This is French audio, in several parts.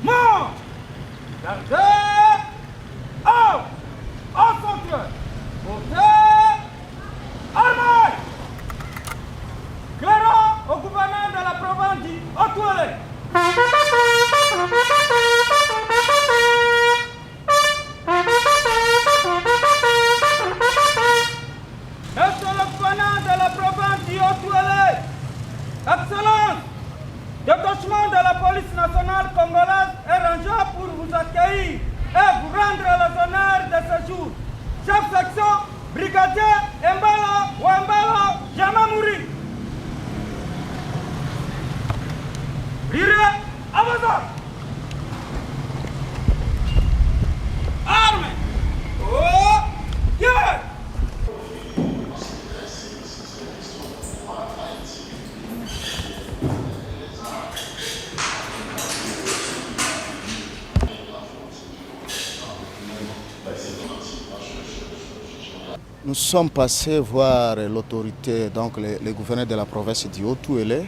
Mort. Gardez. Au centre. Montez. Armée. Clairons au gouverneur de la province dit aux toilettes. Monsieur le gouverneur de la province dit aux toilettes. Excellence, détachement de la police nationale congolaise est rangé pour vous accueillir et vous rendre les honneurs de ce jour. Chef section, brigadier Mbalo, jamais mourir. Rirez à vos ordres. Armes. Oh, yeah. Nous sommes passés voir l'autorité, donc le gouverneur de la province du Haut-Touélé,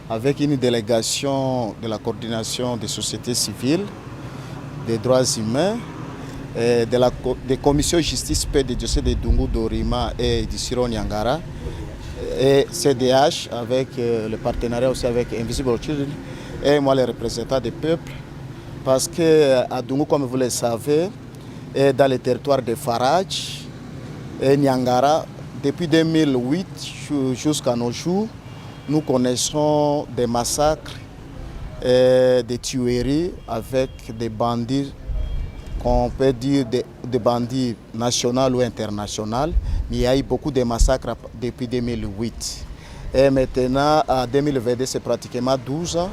avec une délégation de la coordination des sociétés civiles, des droits humains, des commissions justice paix des diocèses de Dungu, Dorima et du Siro Nyangara, et CDH avec le partenariat aussi avec Invisible Children, et moi les représentants des peuples, parce qu'à Dungu, comme vous le savez, est dans le territoire de Faraj et Nyangara, depuis 2008 jusqu'à nos jours, nous connaissons des massacres et des tueries avec des bandits, qu'on peut dire des bandits nationaux ou internationaux. Mais il y a eu beaucoup de massacres depuis 2008. Et maintenant, en 2022, c'est pratiquement 12 ans.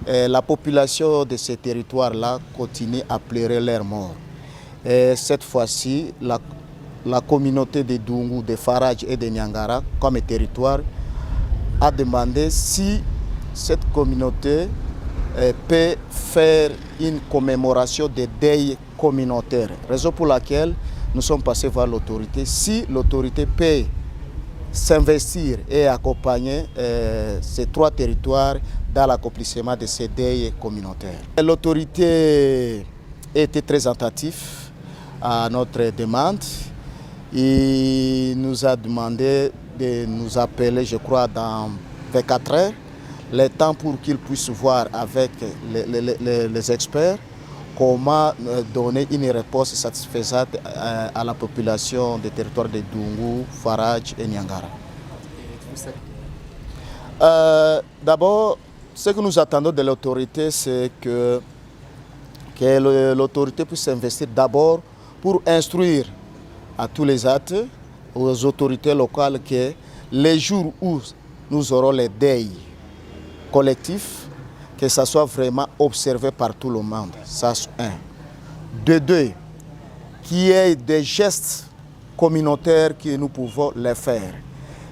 Et la population de ces territoires-là continue à pleurer leurs morts. Et cette fois-ci, la communauté de Dungu, de Faraj et de Nyangara, comme territoire, a demandé si cette communauté peut faire une commémoration des deuils communautaires. Raison pour laquelle nous sommes passés voir l'autorité. Si l'autorité peut s'investir et accompagner ces trois territoires dans l'accomplissement de ces deuils communautaires. L'autorité était très attentive à notre demande. Il nous a demandé de nous appeler, je crois, dans 24 heures, le temps pour qu'ils puissent voir avec les experts comment donner une réponse satisfaisante à la population des territoires de Dungu, Faraj et Nyangara. D'abord, ce que nous attendons de l'autorité, c'est que l'autorité puisse s'investir d'abord pour instruire à tous les actes, aux autorités locales, que les jours où nous aurons les deuils collectifs, que ça soit vraiment observé par tout le monde. Ça, c'est un. De deux, qu'il y ait des gestes communautaires que nous pouvons les faire.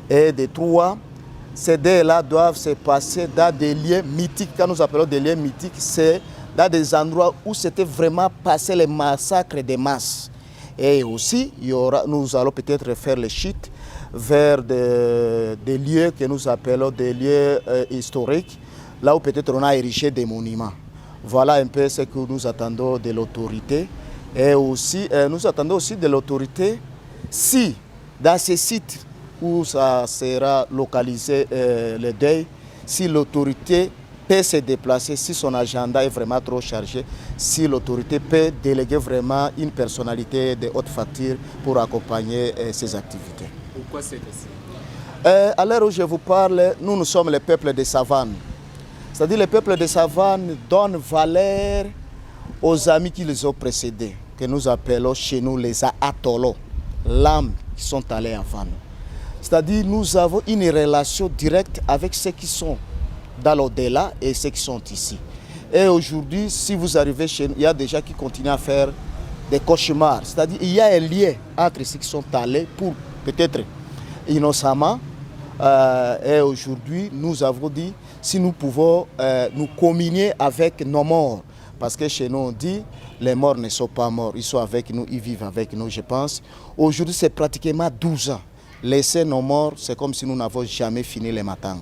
Et de trois, ces deuils-là doivent se passer dans des lieux mythiques. Quand nous appelons des lieux mythiques, c'est dans des endroits où c'était vraiment passé les massacres de masse. Et aussi, nous allons peut-être faire le chute vers des lieux que nous appelons des lieux historiques, là où peut-être on a érigé des monuments. Voilà un peu ce que nous attendons de l'autorité. Et aussi, nous attendons aussi de l'autorité, si dans ces sites où ça sera localisé le deuil, si l'autorité peut se déplacer, si son agenda est vraiment trop chargé, si l'autorité peut déléguer vraiment une personnalité de haute facture pour accompagner ces activités. Pourquoi c'est ainsi? À l'heure où je vous parle, nous sommes le peuple des savanes. C'est-à-dire le peuple des savanes donne valeur aux amis qui les ont précédés, que nous appelons chez nous les Atolos, l'âme qui sont allés avant nous. C'est-à-dire nous avons une relation directe avec ceux qui sont dans l'au-delà et ceux qui sont ici. Et aujourd'hui, si vous arrivez chez nous, il y a des gens qui continuent à faire des cauchemars. C'est-à-dire qu'il y a un lien entre ceux qui sont allés pour peut-être innocemment. Et aujourd'hui, nous avons dit si nous pouvons nous communier avec nos morts. Parce que chez nous, on dit les morts ne sont pas morts. Ils sont avec nous, ils vivent avec nous, je pense. Aujourd'hui, c'est pratiquement 12 ans. Laisser nos morts, c'est comme si nous n'avons jamais fini les matangs.